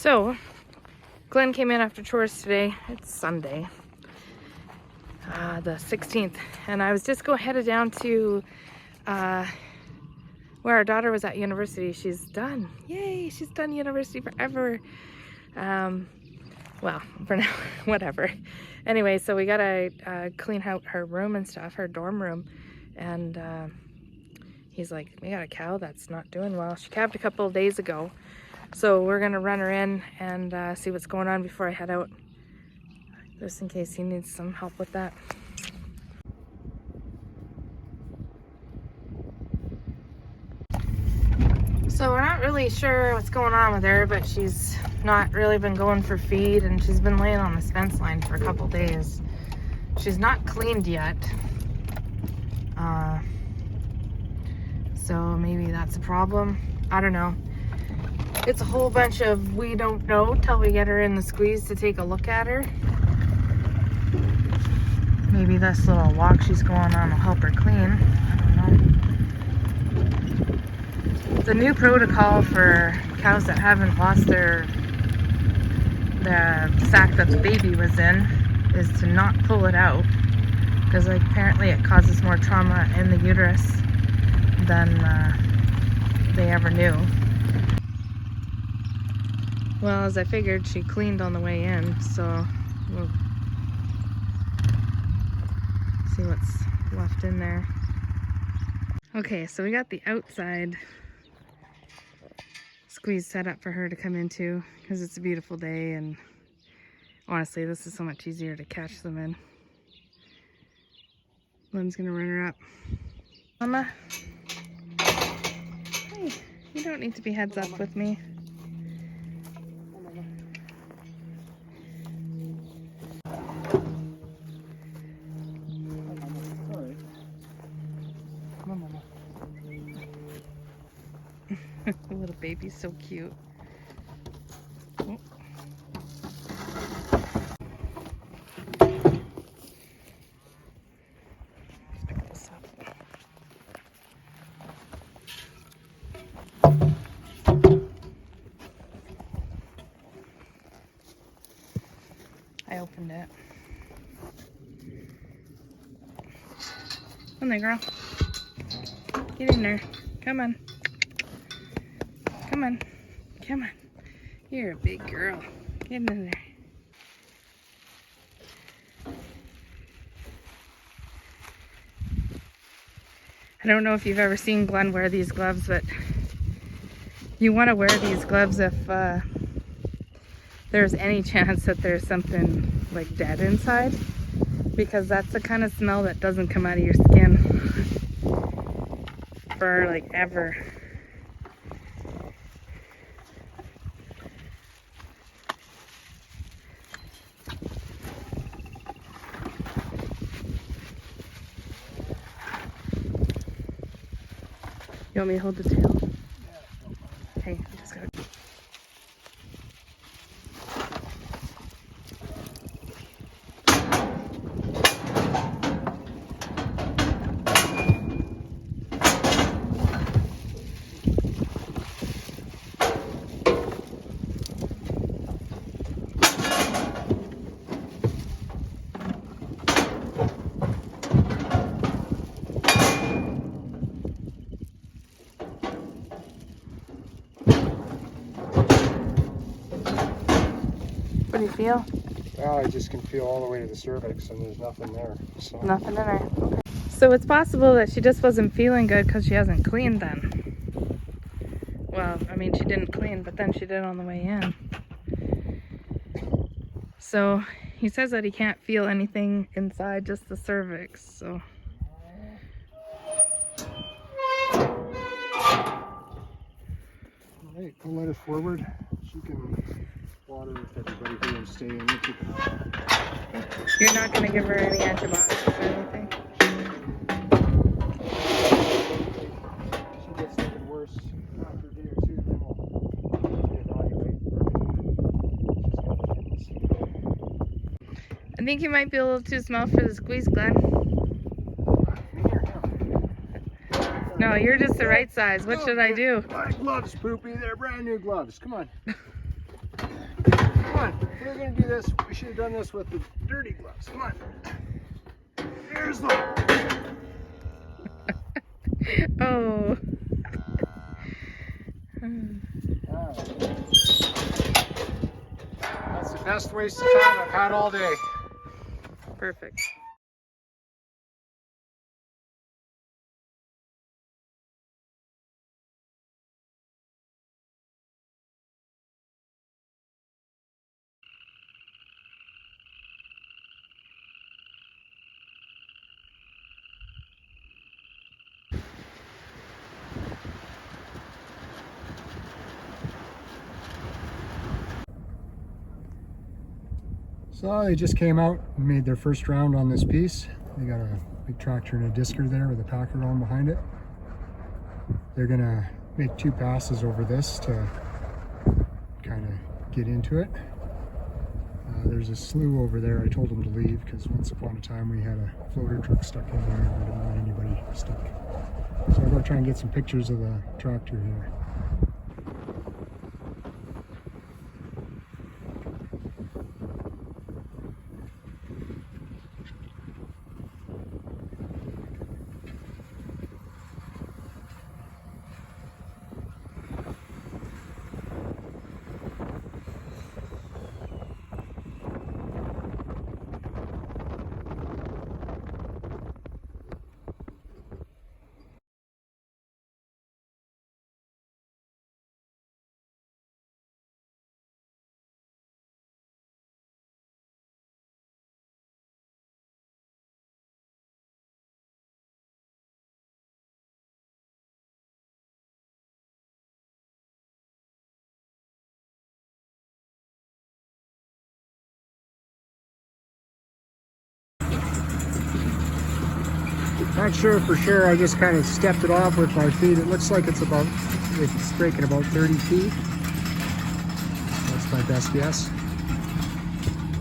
So, Glen came in after chores today. It's Sunday, the 16th, and I was just headed down to where our daughter was at university. She's done. Yay! She's done university forever. Well, for now, whatever. Anyway, so we gotta clean out her room and stuff, her dorm room, and he's like, we got a cow that's not doing well. She calved a couple of days ago. So we're gonna run her in and see what's going on before I head out, just in case he needs some help with that. So we're not really sure what's going on with her, but she's not really been going for feed, and she's been laying on this fence line for a couple days. She's not cleaned yet, so maybe that's a problem. I don't know. It's a whole bunch of we don't know till we get her in the squeeze to take a look at her. Maybe this little walk she's going on will help her clean. I don't know. The new protocol for cows that haven't lost the sac that the baby was in is to not pull it out, because like apparently it causes more trauma in the uterus than they ever knew. Well, as I figured, she cleaned on the way in, so we'll see what's left in there. Okay, so we got the outside squeeze set up for her to come into, because it's a beautiful day, and honestly, this is so much easier to catch them in. Glen's gonna run her up. Mama? Hey, you don't need to be heads up with me. The little baby's so cute. Oh. Let's pick this up. I opened it. Come there, girl. Get in there. Come on. Come on. Come on. You're a big girl. Get in there. I don't know if you've ever seen Glen wear these gloves, but you want to wear these gloves if there's any chance that there's something like dead inside, because that's the kind of smell that doesn't come out of your skin for like ever. You want me to hold the tail? Hey, I just gotta... What do you feel? Well, I just can feel all the way to the cervix, and there's nothing there. So. Nothing in there. Okay. So it's possible that she just wasn't feeling good because she hasn't cleaned then. Well, I mean, she didn't clean, but then she did on the way in. So he says that he can't feel anything inside, just the cervix. So. All right, pull let us forward. She can water with everybody here and stay in. You're not going to give her any antibiotics or anything? She gets thinking worse after a day or two, then we'll reevaluate. I think you might be a little too small for the squeeze, Glen. No, you're just the right size. What should I do? My gloves, Poopy. They're brand new gloves. Come on. you're gonna do this, we should have done this with the dirty gloves. Come on. Here's the. Oh. That's the best waste of time I've had all day. Perfect. So they just came out and made their first round on this piece. They got a big tractor and a disker there with a packer on behind it. They're gonna make 2 passes over this to kind of get into it. There's a slough over there. I told them to leave because once upon a time we had a floater truck stuck in there and I don't want anybody stuck. So I'm gonna try and get some pictures of the tractor here. Not sure for sure, I just kind of stepped it off with my feet. It looks like it's breaking about 30 feet. That's my best guess.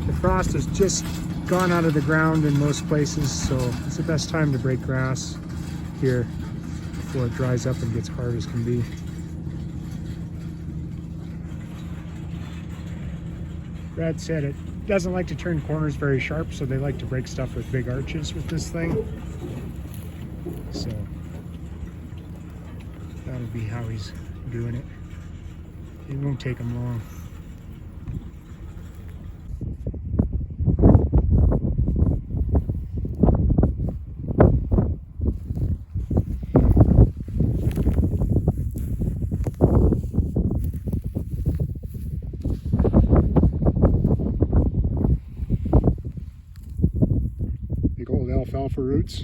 The frost has just gone out of the ground in most places, so it's the best time to break grass here before it dries up and gets hard as can be. Brad said it doesn't like to turn corners very sharp, so they like to break stuff with big arches with this thing. So that'll be how he's doing it. It won't take him long. Big old alfalfa roots.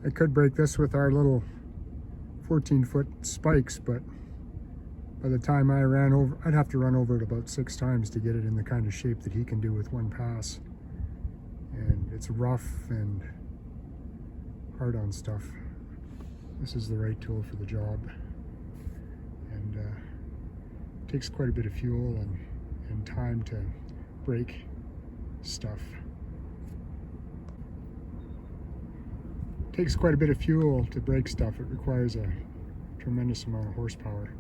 I could break this with our little 14-foot spikes, but by the time I ran over, I'd have to run over it about 6 times to get it in the kind of shape that he can do with one pass. And it's rough and hard on stuff. This is the right tool for the job. And takes quite a bit of fuel and time to break stuff. Takes quite a bit of fuel to break stuff. It requires a tremendous amount of horsepower.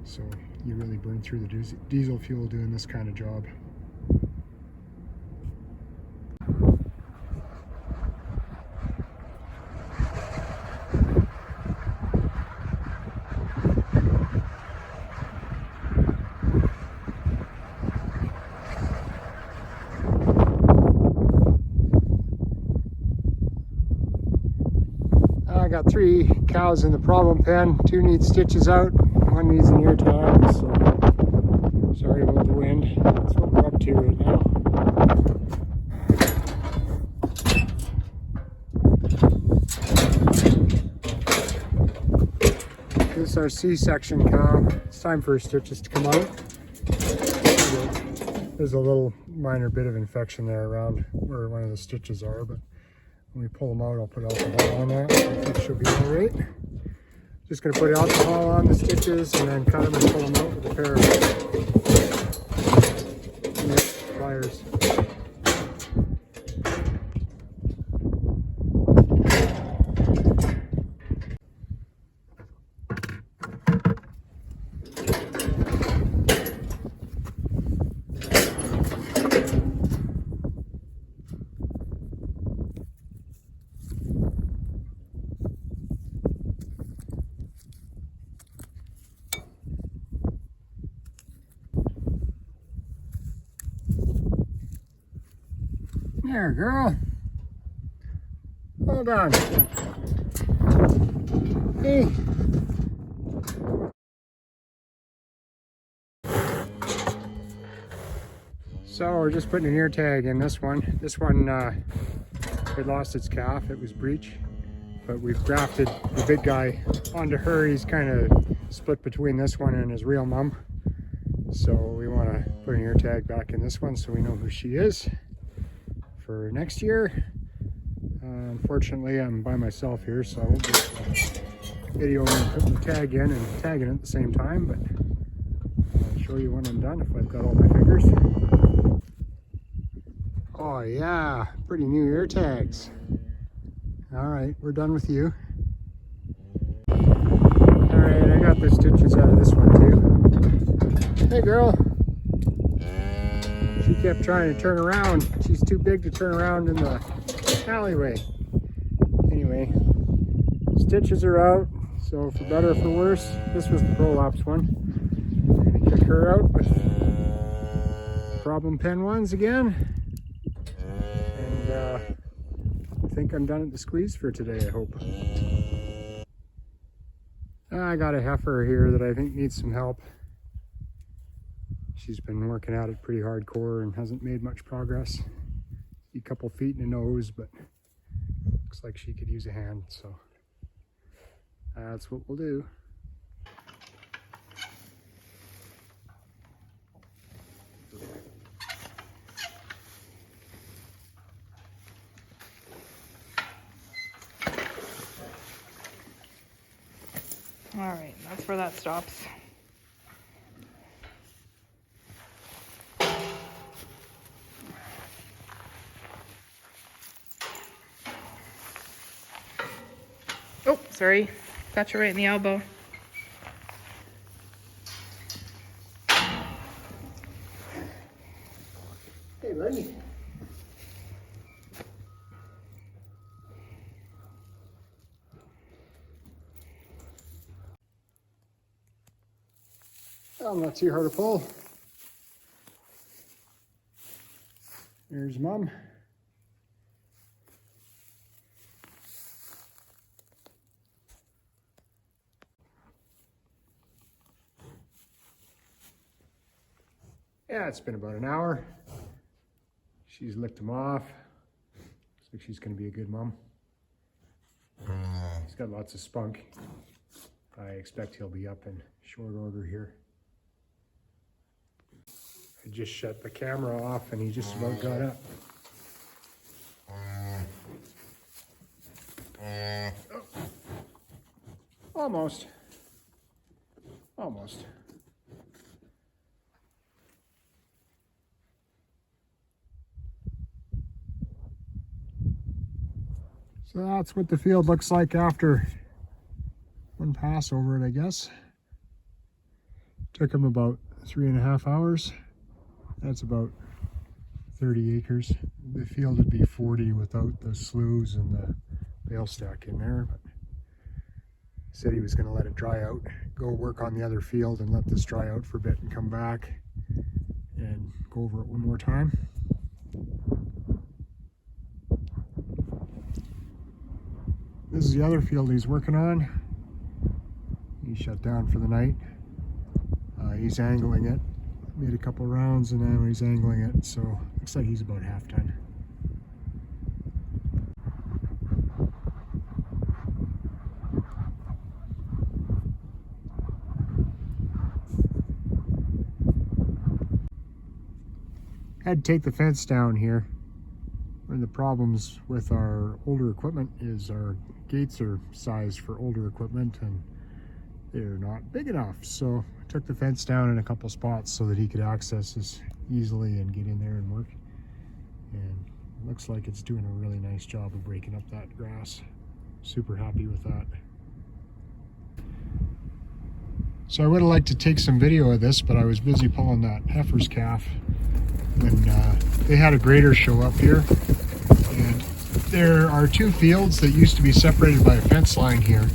So you really burn through the diesel fuel doing this kind of job. I got 3 cows in the problem pen. 2 need stitches out, 1 needs an ear tag, so sorry about the wind. That's what we're up to right now. This is our C-section cow. It's time for her stitches to come out. There's a little minor bit of infection there around where one of the stitches are, but when we pull them out, I'll put alcohol on that. I think she'll be all right. Just going to put alcohol on the stitches and then cut them and pull them out with a pair of pliers. There, girl. Hold on. Hey. So we're just putting an ear tag in this one. This one had lost its calf. It was breech, but we've grafted the big guy onto her. He's kind of split between this one and his real mom. So we want to put an ear tag back in this one so we know who she is for next year. Unfortunately, I'm by myself here, so I won't be videoing and putting the tag in and tagging it at the same time, but I'll show you when I'm done if I've got all my fingers. Oh yeah, pretty new ear tags. All right, we're done with you. All right, I got the stitches out of this one too. Hey girl. She kept trying to turn around. She's too big to turn around in the alleyway. Anyway, stitches are out, so for better or for worse, this was the prolapse one. I'm gonna kick her out with problem pen ones again. And I think I'm done at the squeeze for today, I hope. I got a heifer here that I think needs some help. She's been working at it pretty hardcore and hasn't made much progress. A couple feet and a nose, but looks like she could use a hand, so that's what we'll do. All right, that's where that stops. Oh, sorry. Got you right in the elbow. Hey, buddy. Well, not too hard to pull. There's Mom. Yeah, it's been about an hour. She's licked him off. Looks like she's going to be a good mom. He's got lots of spunk. I expect he'll be up in short order here. I just shut the camera off and he just about got up. Oh. Almost. Almost. So that's what the field looks like after one pass over it, I guess. Took him about 3.5 hours. That's about 30 acres. The field would be 40 without the sloughs and the bale stack in there. But he said he was going to let it dry out, go work on the other field and let this dry out for a bit and come back and go over it one more time. This is the other field he's working on. He shut down for the night. He's angling it. Made a couple rounds and now he's angling it, so looks like he's about half ton. Had to take the fence down here. One of the problems with our older equipment is our gates are sized for older equipment and they're not big enough. So I took the fence down in a couple spots so that he could access this easily and get in there and work. And it looks like it's doing a really nice job of breaking up that grass. Super happy with that. So I would have liked to take some video of this, but I was busy pulling that heifer's calf when they had a grader show up here. And there are two fields that used to be separated by a fence line here.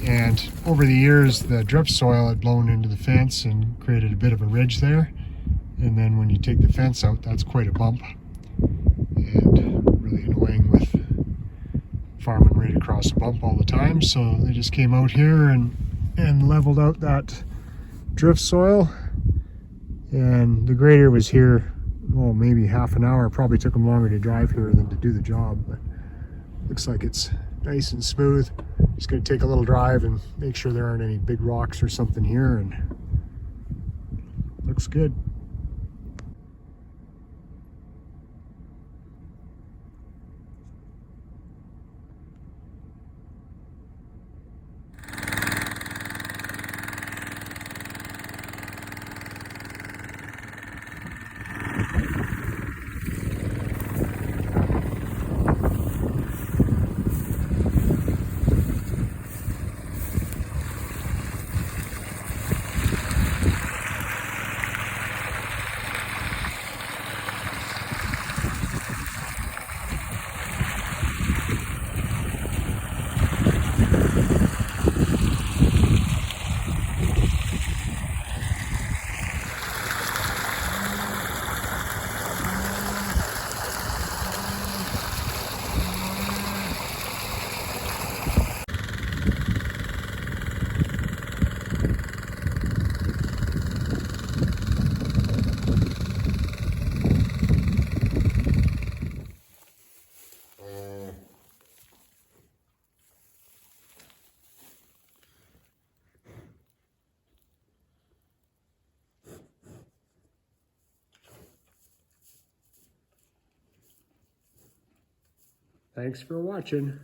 And over the years, the drift soil had blown into the fence and created a bit of a ridge there. And then when you take the fence out, that's quite a bump. annoying with farming right across the bump all the time, so they just came out here and leveled out that drift soil. And the grader was here, well, maybe half an hour. Probably took them longer to drive here than to do the job, but looks like it's nice and smooth. Just going to take a little drive and make sure there aren't any big rocks or something here, and looks good. Thanks for watching.